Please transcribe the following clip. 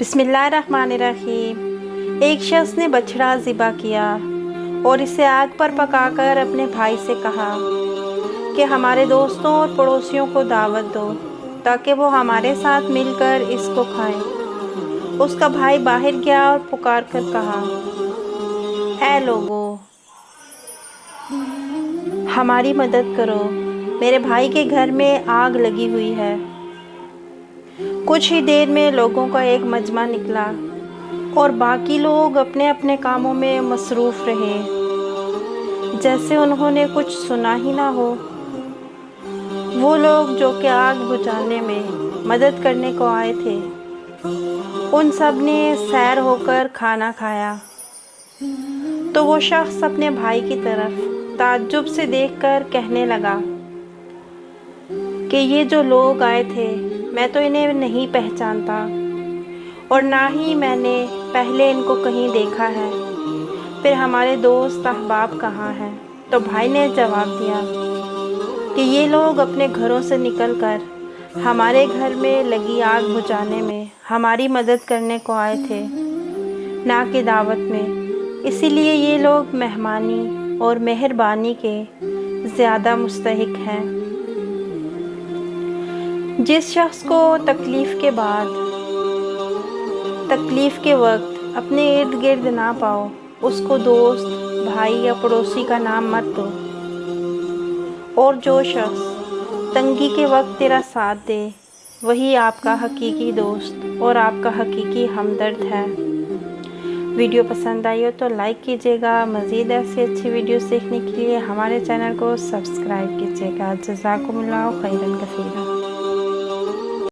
बिस्मिल्लाहिर्रहमानिर्रहीम। एक शख्स ने बछड़ा ज़िबा किया और इसे आग पर पकाकर अपने भाई से कहा कि हमारे दोस्तों और पड़ोसियों को दावत दो ताकि वो हमारे साथ मिलकर इसको खाएं। उसका भाई बाहर गया और पुकार कर कहा, ऐ लोगों, हमारी मदद करो, मेरे भाई के घर में आग लगी हुई है। कुछ ही देर में लोगों का एक मजमा निकला और बाकी लोग अपने अपने कामों में मसरूफ़ रहे, जैसे उन्होंने कुछ सुना ही ना हो। वो लोग जो कि आग बुझाने में मदद करने को आए थे, उन सब ने सैर होकर खाना खाया। तो वो शख्स अपने भाई की तरफ ताज्जुब से देखकर कहने लगा कि ये जो लोग आए थे, मैं तो इन्हें नहीं पहचानता और ना ही मैंने पहले इनको कहीं देखा है। फिर हमारे दोस्त अहबाब कहाँ हैं? तो भाई ने जवाब दिया कि ये लोग अपने घरों से निकलकर हमारे घर में लगी आग बुझाने में हमारी मदद करने को आए थे, ना कि दावत में। इसीलिए ये लोग मेहमानी और मेहरबानी के ज़्यादा मुस्तहिक हैं। जिस शख्स को तकलीफ़ के बाद, तकलीफ़ के वक्त अपने इर्द गिर्द ना पाओ, उसको दोस्त, भाई या पड़ोसी का नाम मत दो। और जो शख्स तंगी के वक्त तेरा साथ दे, वही आपका हकीकी दोस्त और आपका हकीकी हमदर्द है। वीडियो पसंद आई हो तो लाइक कीजिएगा। मज़ीद ऐसी अच्छी वीडियोस देखने के लिए हमारे चैनल को सब्सक्राइब कीजिएगा। जज़ाकुमुल्लाहु खैरन कसीरा।